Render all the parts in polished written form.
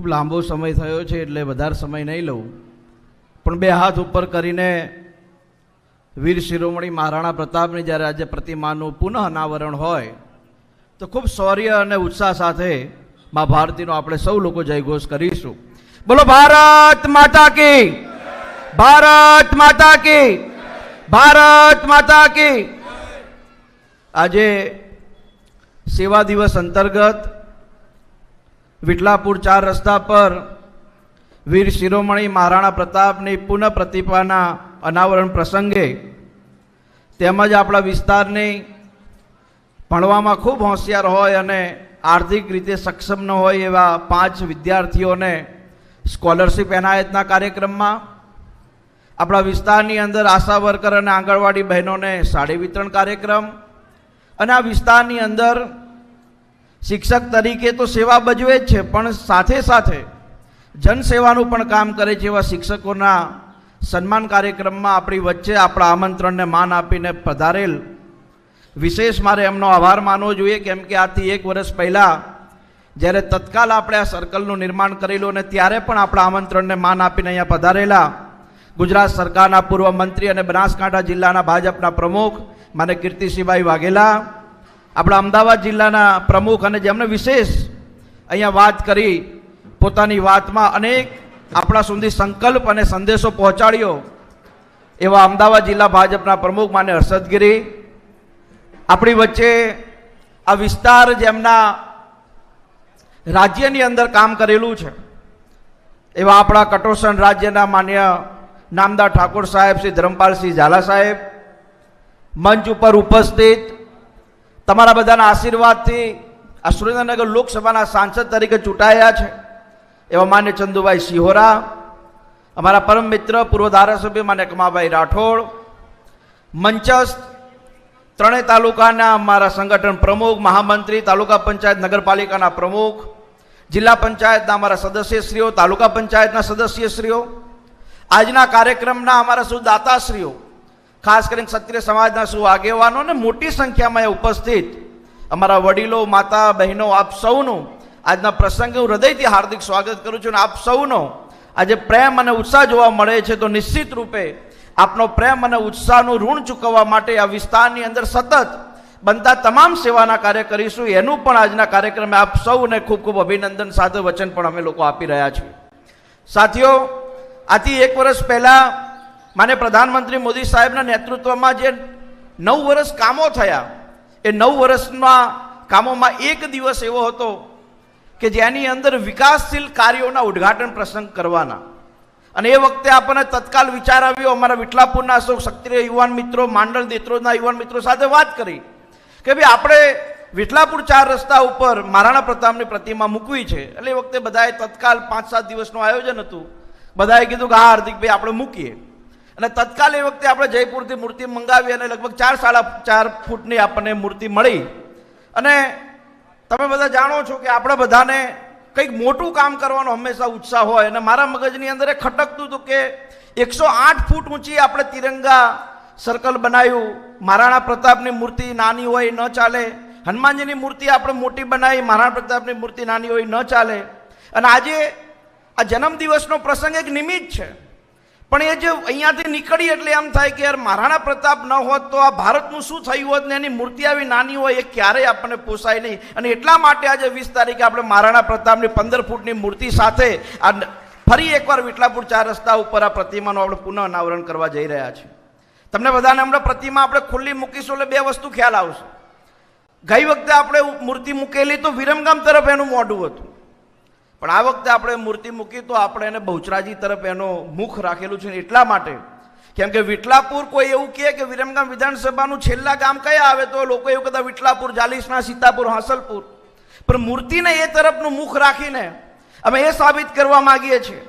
ખૂબ લાંબો સમય થયો છે એટલે વધારે સમય નહીં લઉં, પણ બે હાથ ઉપર કરીને વીર શિરોમણી મહારાણા પ્રતાપની જ્યારે આજે પ્રતિમાનું પુનઃ અનાવરણ હોય તો ખૂબ શૌર્ય અને ઉત્સાહ સાથે મા ભારતીનો આપણે સૌ લોકો જયઘોષ કરીશું. બોલો ભારત માતા કી, ભારત માતા કી, ભારત માતા કી. આજે સેવા દિવસ અંતર્ગત વિઠલાપુર 4 રસ્તા પર વીર શિરોમણી મહારાણા પ્રતાપની પુનઃ પ્રતિમાના અનાવરણ પ્રસંગે તેમજ આપણા વિસ્તારની ભણવામાં ખૂબ હોશિયાર હોય અને આર્થિક રીતે સક્ષમ ન હોય એવા 5 વિદ્યાર્થીઓને સ્કોલરશિપ એનાયતના કાર્યક્રમમાં, આપણા વિસ્તારની અંદર આશા વર્કર અને આંગણવાડી બહેનોને સાડી વિતરણ કાર્યક્રમ, અને આ વિસ્તારની અંદર શિક્ષક તરીકે તો સેવા ભજવે જ છે પણ સાથે સાથે જનસેવાનું પણ કામ કરે છે એવા શિક્ષકોના સન્માન કાર્યક્રમમાં આપણી વચ્ચે આપણા આમંત્રણને માન આપીને પધારેલ વિશેષ મારે એમનો આભાર માનવો જોઈએ, કેમ કે આજથી 1 વર્ષ પહેલાં જ્યારે તત્કાલ આપણે આ સર્કલનું નિર્માણ કરેલું અને ત્યારે પણ આપણા આમંત્રણને માન આપીને અહીંયા પધારેલા ગુજરાત સરકારના પૂર્વ મંત્રી અને બનાસકાંઠા જિલ્લાના ભાજપના પ્રમુખ માને કીર્તિસિંહભાઈ વાઘેલા, આપણા અમદાવાદ જિલ્લાના પ્રમુખ અને જેમણે વિશેષ અહીંયા વાત કરી, પોતાની વાતમાં અનેક આપણા સુધી સંકલ્પ અને સંદેશો પહોંચાડ્યો એવા અમદાવાદ જિલ્લા ભાજપના પ્રમુખ માને હર્ષદગીરી, આપણી વચ્ચે આ વિસ્તાર જેમના રાજ્યની અંદર કામ કરેલું છે એવા આપણા કટોસણ રાજ્યના માન્ય નામદાર ઠાકોર સાહેબ શ્રી ધરમપાલસિંહ ઝાલા સાહેબ, મંચ ઉપર ઉપસ્થિત તમારા બધાના આશીર્વાદથી આ સુરેન્દ્રનગર લોકસભાના સાંસદ તરીકે ચૂંટાયા છે એવા માન્ય ચંદુભાઈ સિહોરા, અમારા પરમ મિત્ર પૂર્વ ધારાસભ્ય માન્ય કમાભાઈ રાઠોડ, મંચસ્થ 3 તાલુકાના અમારા સંગઠન પ્રમુખ, મહામંત્રી, તાલુકા પંચાયત નગરપાલિકાના પ્રમુખ, જિલ્લા પંચાયતના અમારા સદસ્યશ્રીઓ, તાલુકા પંચાયતના સદસ્યશ્રીઓ, આજના કાર્યક્રમના અમારા શું દાતાશ્રીઓ, ખાસ કરીને ક્ષત્રિય સમાજના શું આગેવાનો અને મોટી સંખ્યામાં ઉપસ્થિત અમારા વડીલો, માતા બહેનો, આપ સૌનું આજના પ્રસંગે હું હૃદયથી હાર્દિક સ્વાગત કરું છું. અને આપ સૌનો આજે પ્રેમ અને ઉત્સાહ જોવા મળે છે તો નિશ્ચિત રૂપે આપનો પ્રેમ અને ઉત્સાહનું ઋણ ચૂકવવા માટે આ વિસ્તારની અંદર સતત બનતા તમામ સેવાના કાર્ય કરીશું. એનું પણ આજના કાર્યક્રમે આપ સૌને ખૂબ ખૂબ અભિનંદન સાથે વચન પણ અમે લોકો આપી રહ્યા છીએ. સાથીઓ, આથી 1 વર્ષ પહેલાં માન્ય પ્રધાનમંત્રી મોદી સાહેબના નેતૃત્વમાં જે 9 વર્ષ કામો થયા, એ 9 વર્ષના કામોમાં એક દિવસ એવો હતો કે જેની અંદર વિકાસશીલ કાર્યોના ઉદ્ઘાટન પ્રસંગ કરવાના. અને એ વખતે આપણને તત્કાલ વિચાર આવ્યો, અમારા વિઠલાપુરના અશોક ક્ષત્રિય યુવાન મિત્રો, માંડલ દેત્રોજના યુવાન મિત્રો સાથે વાત કરી કે ભાઈ આપણે વિઠલાપુર 4 રસ્તા ઉપર મહારાણા પ્રતાપની પ્રતિમા મૂકવી છે. એટલે એ વખતે બધાએ તત્કાલ 5-7 દિવસનું આયોજન હતું. બધાએ કીધું કે હા હાર્દિકભાઈ આપણે મૂકીએ. અને તત્કાલ એ વખતે આપણે જયપુરથી મૂર્તિ મંગાવી અને લગભગ 4-4.5 ફૂટની આપણને મૂર્તિ મળી. અને તમે બધા જાણો છો કે આપણે બધાને કંઈક મોટું કામ કરવાનો હંમેશા ઉત્સાહ હોય. અને મારા મગજની અંદર એ ખટકતું હતું કે 108 ફૂટ ઊંચી આપણે તિરંગા સર્કલ બનાવ્યું, મહારાણા પ્રતાપની મૂર્તિ નાની હોય ન ચાલે, હનુમાનજીની મૂર્તિ આપણે મોટી બનાવી, મહારાણા પ્રતાપની મૂર્તિ નાની હોય ન ચાલે. અને આજે આ જન્મદિવસનો પ્રસંગ એક નિમિત્ત છે, પણ એ જે અહીંયાથી નીકળી એટલે એમ થાય કે યાર મહારાણા પ્રતાપ ન હોત તો આ ભારતનું શું થયું હોત ને એની મૂર્તિ આવી નાની હોય એ ક્યારેય આપણને પોસાય નહીં. અને એટલા માટે આજે 20 તારીખે આપણે મહારાણા પ્રતાપની 15 ફૂટની મૂર્તિ સાથે આ ફરી એકવાર વિઠલાપુર 4 રસ્તા ઉપર આ પ્રતિમાનું આપણે પુનઃ અનાવરણ કરવા જઈ રહ્યા છીએ. તમને બધાને હમણાં પ્રતિમા આપણે ખુલ્લી મૂકીશું એટલે 2 વસ્તુ ખ્યાલ આવશે. ગઈ વખતે આપણે મૂર્તિ મૂકેલી તો વિરમગામ તરફ એનું મોઢું હતું, પણ આ વખતે આપણે મૂર્તિ મૂકી તો આપણે એને બહુચરાજી તરફ એનું મુખ રાખેલું છે. એટલા માટે કેમ કે વિઠલાપુર કોઈ એવું કહે કે વિરમગામ વિધાનસભાનું છેલ્લા ગામ કયા આવે તો લોકો એવું કહેતા વિઠલાપુર, જાલીસના, સીતાપુર, હાંસલપુર, પણ મૂર્તિને એ તરફનું મુખ રાખીને અમે એ સાબિત કરવા માગીએ છીએ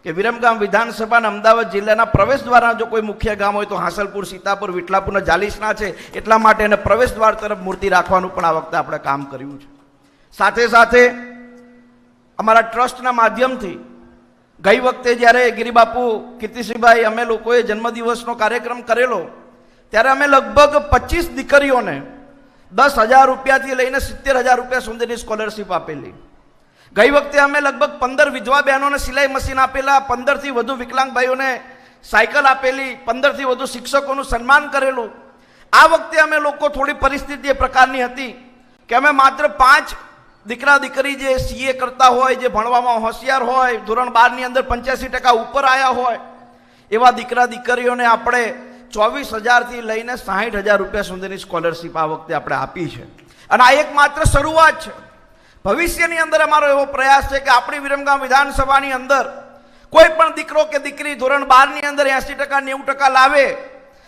કે વિરમગામ વિધાનસભાના અમદાવાદ જિલ્લાના પ્રવેશ દ્વારા જો કોઈ મુખ્ય ગામ હોય તો હાંસલપુર, સીતાપુર, વિઠલાપુરના જાલીસના છે. એટલા માટે એને પ્રવેશ દ્વાર તરફ મૂર્તિ રાખવાનું પણ આ વખતે આપણે કામ કર્યું છે. સાથે સાથે અમારા ટ્રસ્ટના માધ્યમથી ગઈ વખતે જ્યારે ગિરિબાપુ કીર્તિસિંહભાઈ અમે લોકોએ જન્મદિવસનો કાર્યક્રમ કરેલો ત્યારે અમે લગભગ 25 દીકરીઓને 10,000 રૂપિયાથી લઈને 70,000 રૂપિયા સુધીની સ્કોલરશિપ આપેલી. ગઈ વખતે અમે લગભગ 15 વિધવા બહેનોને સિલાઈ મશીન આપેલા, 15થી વધુ વિકલાંગ ભાઈઓને સાયકલ આપેલી, 15થી વધુ શિક્ષકોનું સન્માન કરેલું. આ વખતે અમે લોકો થોડી પરિસ્થિતિ એ પ્રકારની હતી કે અમે માત્ર 5 દીકરા દીકરી જે સીએ કરતા હોય, જે ભણવામાં હોશિયાર હોય, ધોરણ 12 ની અંદર 85% ઉપર આવ્યા હોય, એવા દીકરા દીકરીઓને આપણે 24,000 થી લઈને 60,000 રૂપિયા સુધીની સ્કોલરશીપ આ વખતે આપણે આપી છે. અને આ એક માત્ર શરૂઆત છે. ભવિષ્યની અંદર અમારો એવો પ્રયાસ છે કે આપણી વિરમગામ વિધાનસભાની અંદર કોઈ પણ દીકરો કે દીકરી ધોરણ 12 ની અંદર 80% 90% લાવે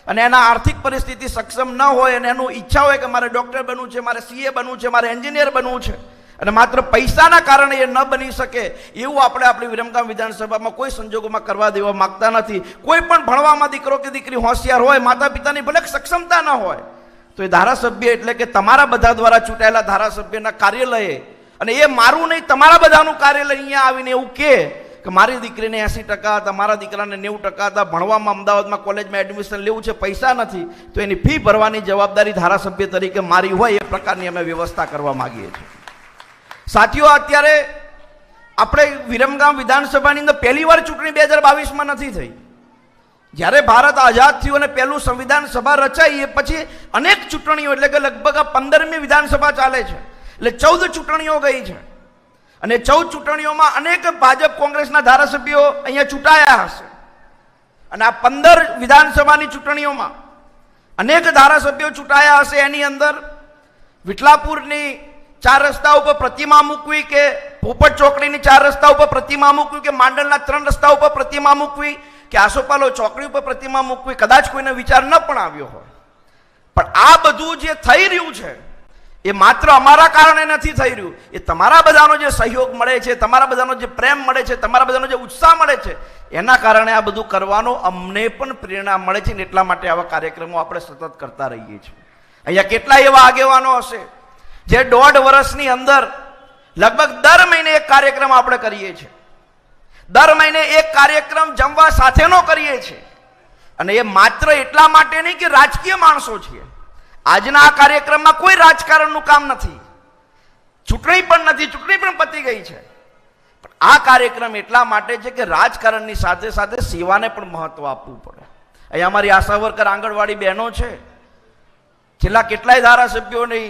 અને એના આર્થિક પરિસ્થિતિ સક્ષમ ન હોય અને એનું ઈચ્છા હોય કે મારે ડૉક્ટર બનવું છે, મારે સીએ બનવું છે, મારે એન્જિનિયર બનવું છે, અને માત્ર પૈસાના કારણે એ ન બની શકે, એવું આપણે આપણી વિરમગામ વિધાનસભામાં કોઈ સંજોગોમાં કરવા દેવા માંગતા નથી. કોઈ પણ ભણવામાં દીકરો કે દીકરી હોશિયાર હોય, માતા પિતાની ભલે સક્ષમતા ન હોય, તો એ ધારાસભ્ય એટલે કે તમારા બધા દ્વારા ચૂંટાયેલા ધારાસભ્યના કાર્યાલયે, અને એ મારું નહીં તમારા બધાનું કાર્યાલય અહીંયા આવીને એવું કે મારી દીકરીને 80%, તમારા દીકરાને 90% ભણવામાં અમદાવાદમાં કોલેજમાં એડમિશન લેવું છે, પૈસા નથી, તો એની ફી ભરવાની જવાબદારી ધારાસભ્ય તરીકે મારી હોય, એ પ્રકારની અમે વ્યવસ્થા કરવા માંગીએ છીએ. સાથીઓ, અત્યારે આપણે વિરમગામ વિધાનસભાની અંદર પહેલી વાર ચૂંટણી 2022માં નથી થઈ. જ્યારે ભારત આઝાદ થયું અને પહેલું સંવિધાન સભા રચાઈ એ પછી અનેક ચૂંટણીઓ, એટલે કે લગભગ આ 15મી વિધાનસભા ચાલે છે, એટલે 14 ચૂંટણીઓ ગઈ છે. અને 14 ચૂંટણીઓમાં અનેક ભાજપ કોંગ્રેસના ધારાસભ્યો અહીંયા ચૂંટાયા હશે. અને આ 15 વિધાનસભાની ચૂંટણીઓમાં અનેક ધારાસભ્યો ચૂંટાયા હશે. એની અંદર વિઠલાપુરની 4 રસ્તા ઉપર પ્રતિમા મૂકવી, કે પોપટ ચોકડીની 4 રસ્તા ઉપર પ્રતિમા મૂકવી, કે માંડલના 3 રસ્તા ઉપર પ્રતિમા મૂકવી, કે આસોપાલો ચોકડી ઉપર પ્રતિમા મૂકવી, કદાચ કોઈને વિચાર ન પણ આવ્યો હોય. પણ આ બધું જે થઈ રહ્યું છે એ માત્ર અમારા કારણે નથી થઈ રહ્યું. એ તમારા બધાનો જે સહયોગ મળે છે, તમારા બધાનો જે પ્રેમ મળે છે, તમારા બધાનો જે ઉત્સાહ મળે છે, એના કારણે આ બધું કરવાનો અમને પણ પ્રેરણા મળે છે. ને એટલા માટે આવા કાર્યક્રમો આપણે સતત કરતા રહીએ છીએ. અહીંયા કેટલા એવા આગેવાનો હશે જે 1.5 વર્ષની અંદર લગભગ દર મહિને એક કાર્યક્રમ આપણે કરીએ છીએ. દર મહિને એક કાર્યક્રમ જમવા સાથેનો કરીએ છીએ. અને એ માત્ર એટલા માટે નહીં કે રાજકીય માણસો છીએ. આજના આ કાર્યક્રમમાં કોઈ રાજકારણનું કામ નથી, ચૂંટણી પણ નથી, ચૂંટણી પણ પતી ગઈ છે. પણ આ કાર્યક્રમ એટલા માટે છે કે રાજકારણની સાથે સાથે સેવાને પણ મહત્વ આપવું પડે. અહીંયા અમારી આશા વર્કર આંગણવાડી બહેનો છે, છેલ્લા કેટલાય ધારાસભ્યોની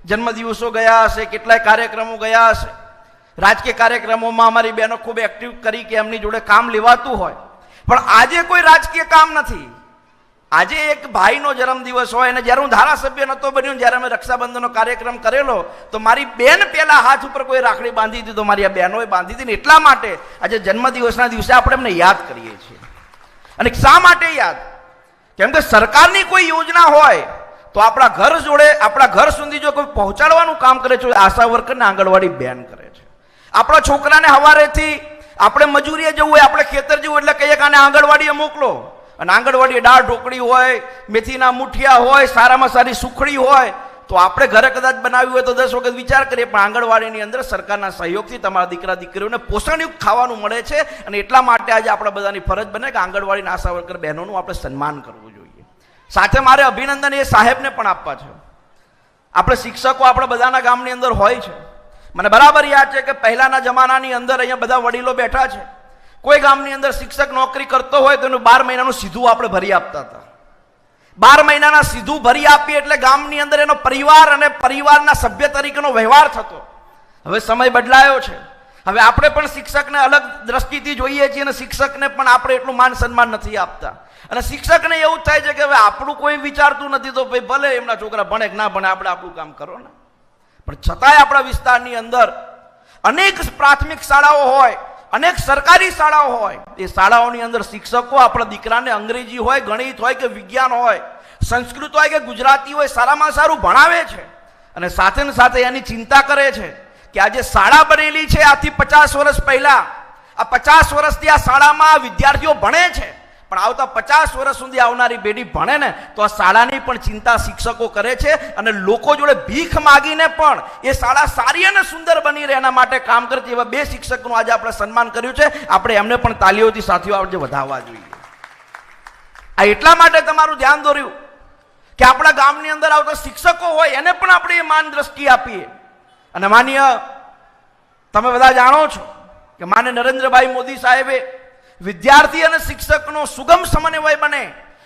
જન્મદિવસો ગયા હશે, કેટલાય કાર્યક્રમો ગયા હશે. રાજકીય કાર્યક્રમોમાં અમારી બહેનો ખૂબ એક્ટિવ કરી કે એમની જોડે કામ લેવાતું હોય. પણ આજે કોઈ રાજકીય કામ નથી. આજે એક ભાઈનો જન્મદિવસ હોય, અને જ્યારે હું ધારાસભ્ય નહોતો બન્યો, જ્યારે અમે રક્ષાબંધનનો કાર્યક્રમ કરેલો, તો મારી બેન પહેલા હાથ ઉપર કોઈ રાખડી બાંધી હતી, તો મારી આ બહેનોએ બાંધી હતી. ને એટલા માટે આજે જન્મદિવસના દિવસે આપણે એમને યાદ કરીએ છીએ. અને શા માટે યાદ? કેમ કે સરકારની કોઈ યોજના હોય તો આપણા ઘર જોડે, આપણા ઘર સુધી જો કોઈ પહોંચાડવાનું કામ કરે છે, આશા વર્કરને આંગણવાડી બેન કરે છે. આપણા છોકરાને સવારેથી આપણે મજૂરીએ જવું હોય, આપણે ખેતર જવું, એટલે કહીએ કે આને આંગણવાડીએ મોકલો. અને આંગણવાડીએ દાળ ઢોકળી હોય, મેથીના મુઠિયા હોય, સારામાં સારી સુખડી હોય, તો આપણે ઘરે કદાચ બનાવ્યું હોય તો 10 વખત વિચાર કરીએ. પણ આંગણવાડીની અંદર સરકારના સહયોગથી તમારા દીકરા દીકરીઓને પોષણયુક્ત ખાવાનું મળે છે. અને એટલા માટે આજે આપણા બધાની ફરજ બને કે આંગણવાડીના આશા વર્કર બહેનોનું આપણે સન્માન કરવું જોઈએ. સાથે મારે અભિનંદન એ સાહેબને પણ આપવા છે. આપણે શિક્ષકો આપણા બધાના ગામની અંદર હોય છે. મને બરાબર યાદ છે કે પહેલાના જમાનાની અંદર અહીંયા બધા વડીલો બેઠા છે. કોઈ ગામની અંદર શિક્ષક નોકરી કરતો હોય તો એનું 12 મહિનાનું સીધું આપણે ભરી આપતા હતા. 12 મહિનાના સીધું ભરી આપીએ એટલે ગામની અંદર એનો પરિવાર અને પરિવારના સભ્ય તરીકેનો વ્યવહાર થતો. હવે સમય બદલાયો છે. હવે આપણે પણ શિક્ષકને અલગ દ્રષ્ટિથી જોઈએ છીએ, અને શિક્ષકને પણ આપણે એટલું માન સન્માન નથી આપતા. અને શિક્ષકને એવું થાય છે કે હવે આપણું કોઈ વિચારતું નથી, તો ભાઈ ભલે એમના છોકરા ભણે કે ના ભણે, આપણે આપણું કામ કરો ને. પણ છતાંય આપણા વિસ્તારની અંદર અનેક પ્રાથમિક શાળાઓ હોય, અનેક સરકારી શાળાઓ હોય. એ શાળાઓની અંદર શિક્ષકો આપણા દીકરાને અંગ્રેજી હોય, ગણિત હોય કે વિજ્ઞાન હોય, સંસ્કૃત હોય કે ગુજરાતી હોય, સારામાં સારું ભણાવે છે. અને સાથે ને સાથે એની ચિંતા કરે છે કે આજે શાળા બનેલી છે આજથી 50 વર્ષ પહેલા, આ 50 વર્ષથી આ શાળામાં વિદ્યાર્થીઓ ભણે છે. પણ આવતા 50 વર્ષ સુધી આવનારી પેઢી ભણે ને, તો આ શાળાની પણ ચિંતા શિક્ષકો કરે છે. અને લોકો જોડે ભીખ માગીને પણ એ શાળા સારી અને સુંદર બની રહે એના માટે કામ કરે છે. એવા 2 શિક્ષકનું આજે આપણે સન્માન કર્યું છે. આપણે એમને પણ તાલીઓથી સાથીઓ આજે વધાવવા જોઈએ. આ એટલા માટે તમારું ધ્યાન દોર્યું કે આપણા ગામની અંદર આવતા શિક્ષકો હોય એને પણ આપણે એ માન દ્રષ્ટિ આપીએ. અને માનીય તમે બધા જાણો છો કે માન્ય નરેન્દ્રભાઈ મોદી સાહેબે વિદ્યાર્થી અને શિક્ષકનો સુગમ સમન્વય બને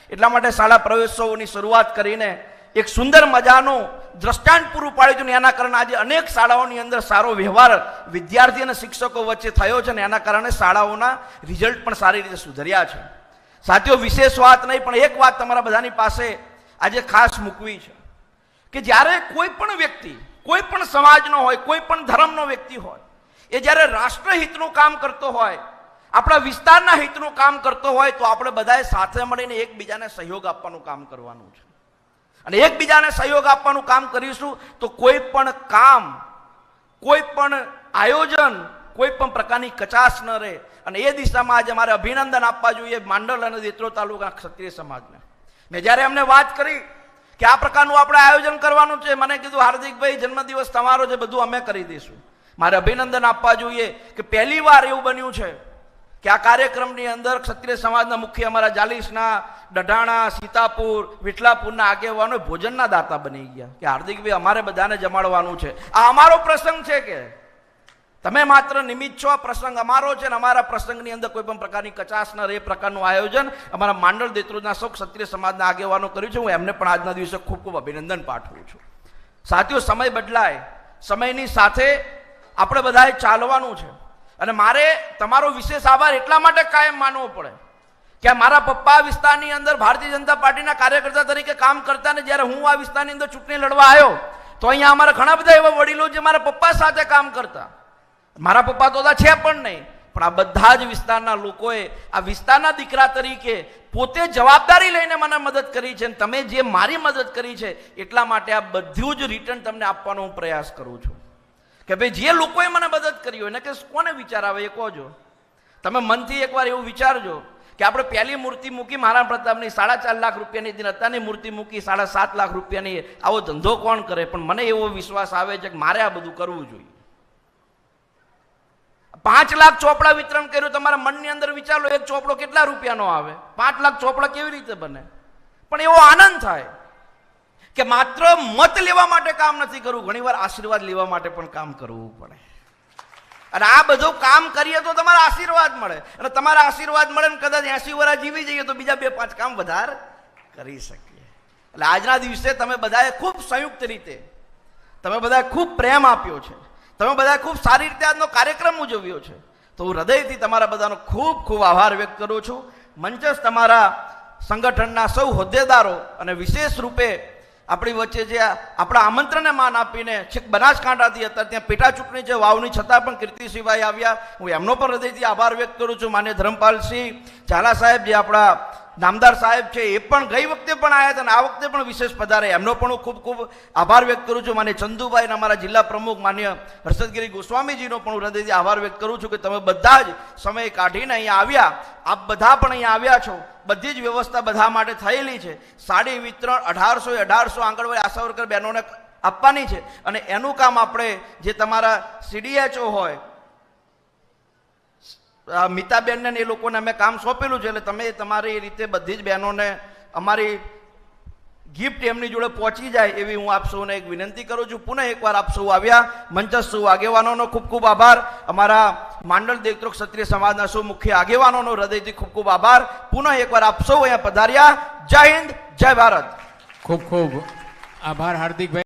એટલા માટે શાળા પ્રવેશોત્સવની શરૂઆત કરીને એક સુંદર મજાનું દ્રષ્ટાંત પૂરું પાડ્યું હતું. એના કારણે આજે અનેક શાળાઓની અંદર સારો વ્યવહાર વિદ્યાર્થી અને શિક્ષકો વચ્ચે થયો છે, અને એના કારણે શાળાઓના રિઝલ્ટ પણ સારી રીતે સુધર્યા છે. સાથીઓ, વિશેષ વાત નહીં, પણ એક વાત તમારા બધાની પાસે આજે ખાસ મૂકવી છે કે જ્યારે કોઈ પણ વ્યક્તિ કોઈ પણ સમાજનો હોય, કોઈ પણ ધર્મનો વ્યક્તિ હોય, એ જ્યારે રાષ્ટ્રહિતનું કામ કરતો હોય, આપણા વિસ્તારના હિતનું કામ કરતો હોય, તો આપણે બધાએ સાથે મળીને એકબીજાને સહયોગ આપવાનું કામ કરવાનું છે. અને એકબીજાને સહયોગ આપવાનું કામ કરીશું તો કોઈ પણ કામ, કોઈ પણ આયોજન, કોઈ પણ પ્રકારની કચાશ ન રહે. અને એ દિશામાં આજે મારે અભિનંદન આપવા જોઈએ માંડલ અને દેત્રોડ તાલુકા ક્ષત્રિય સમાજને. મેં જ્યારે એમને વાત કરી કે આ પ્રકારનું આપણે આયોજન કરવાનું છે, મને કીધું હાર્દિકભાઈ જન્મદિવસ તમારો છે, બધું અમે કરી દઈશું. મારે અભિનંદન આપવા જોઈએ કે પહેલી વાર એવું બન્યું છે કે આ કાર્યક્રમની અંદર ક્ષત્રિય સમાજના મુખ્ય અમારા જાલીસના, ડઢાણા, સીતાપુર, વિઠલાપુરના આગેવાનો ભોજનના દાતા બની ગયા કે હાર્દિકભાઈ અમારે બધાને જમાડવાનું છે, આ અમારો પ્રસંગ છે, કે તમે માત્ર નિમિત્ત છો, આ પ્રસંગ અમારો છે, અને અમારા પ્રસંગની અંદર કોઈ પણ પ્રકારની કચાશ ન રહે એ પ્રકારનું આયોજન અમારા માંડલ દેત્રોડના સૌ ક્ષત્રિય સમાજના આગેવાનો કર્યું છે. હું એમને પણ આજના દિવસે ખૂબ ખૂબ અભિનંદન પાઠવું છું. સાથીઓ, સમય બદલાય, સમયની સાથે આપણે બધાએ ચાલવાનું છે. અને મારે તમારો વિશેષ આભાર એટલા માટે કાયમ માનવો પડે કે મારા પપ્પા વિસ્તારની અંદર ભારતીય જનતા પાર્ટીના કાર્યકર્તા તરીકે કામ કરતા, ને જ્યારે હું આ વિસ્તારની અંદર ચૂંટણી લડવા આવ્યો તો અહીંયા અમારા ઘણા બધા એવા વડીલો જે મારા પપ્પા સાથે કામ કરતા. મારા પપ્પા તો છે પણ નહીં, પણ આ બધા જ વિસ્તારના લોકોએ આ વિસ્તારના દીકરા તરીકે પોતે જવાબદારી લઈને મને મદદ કરી છે. અને તમે જે મારી મદદ કરી છે એટલા માટે આ બધું જ રિટર્ન તમને આપવાનો હું પ્રયાસ કરું છું. કે ભાઈ જે લોકોએ મને મદદ કરી હોય ને, કે કોને વિચાર આવે એ કહોજો. તમે મનથી એકવાર એવું વિચારજો કે આપણે પહેલી મૂર્તિ મૂકી મહારાણા પ્રતાપની 4.5 લાખ રૂપિયાની હતી, અત્યારની મૂર્તિ મૂકી 7.5 લાખ રૂપિયાની. આવો ધંધો કોણ કરે? પણ મને એવો વિશ્વાસ આવે છે કે મારે આ બધું કરવું જોઈએ. 5 લાખ ચોપડા વિતરણ કર્યું. તમારા મનની અંદર વિચારો, એક ચોપડો કેટલા રૂપિયાનો આવે? 5 લાખ ચોપડા કેવી રીતે બને? પણ એવો આનંદ થાય કે માત્ર મત લેવા માટે કામ નથી કરવું, ઘણીવાર આશીર્વાદ લેવા માટે પણ કામ કરવું પડે. અને આ બધું કામ કરીએ તો તમારા આશીર્વાદ મળે, અને તમારા આશીર્વાદ મળે ને કદાચ 80 વર્ષ જીવી જઈએ તો બીજા 2-5 કામ વધારે કરી શકીએ. એટલે આજના દિવસે તમે બધાએ ખૂબ સંયુક્ત રીતે, તમે બધાએ ખૂબ પ્રેમ આપ્યો છે, તમે બધા ખૂબ સારી રીતે આજનો કાર્યક્રમ ઉજવ્યો છે. તો હું હૃદયથી તમારા બધાનો ખૂબ ખૂબ આભાર વ્યક્ત કરું છું. મંચસ્થ તમારા સંગઠનના સૌ હોદ્દેદારો અને વિશેષ રૂપે આપણી વચ્ચે જે આપણા આમંત્રણને માન આપીને છેક બનાસકાંઠાથી હતા, ત્યાં પેટા ચૂંટણી છે વાવની છતાં પણ કીર્તિસિંહભાઈ આવ્યા, હું એમનો પણ હૃદયથી આભાર વ્યક્ત કરું છું. માન્ય ધર્મપાલસિંહ ઝાલા સાહેબ જે આપણા નામદાર સાહેબ છે એ પણ ગઈ વખતે પણ આવ્યા હતા અને આ વખતે પણ વિશેષ પધારે, એમનો પણ હું ખૂબ ખૂબ આભાર વ્યક્ત કરું છું. માન્ય ચંદુભાઈ અને અમારા જિલ્લા પ્રમુખ માન્ય હર્ષદગીરી ગોસ્વામીજીનો પણ હું હૃદયથી આભાર વ્યક્ત કરું છું કે તમે બધા જ સમય કાઢીને અહીંયા આવ્યા. આપ બધા પણ અહીંયા આવ્યા છો. બધી જ વ્યવસ્થા બધા માટે થયેલી છે. સાડી વિતરણ 1800 આંગણવાડી આશા વર્કર બહેનોને આપવાની છે, અને એનું કામ આપણે જે તમારા CDHO હોય મિતાબેનને એ લોકોને અમે કામ સોંપેલું છે. એટલે તમે તમારી રીતે બધી જ બહેનોને અમારી ગિફ્ટ એમની જોડે પહોંચી જાય એવી હું આપ સૌને એક વિનંતી કરું છું. પુનઃ એકવાર આપ સૌ આવ્યા, મંચસ્થ સૌ આગેવાનોનો ખૂબ ખૂબ આભાર. અમારા માંડલ દેત્રોડ ક્ષત્રિય સમાજના સૌ મુખ્ય આગેવાનોનો હૃદયથી ખૂબ ખૂબ આભાર. પુનઃ એકવાર આપ સૌ અહીંયા પધાર્યા. જય હિન્દ, જય ભારત. ખૂબ ખૂબ આભાર હાર્દિકભાઈ.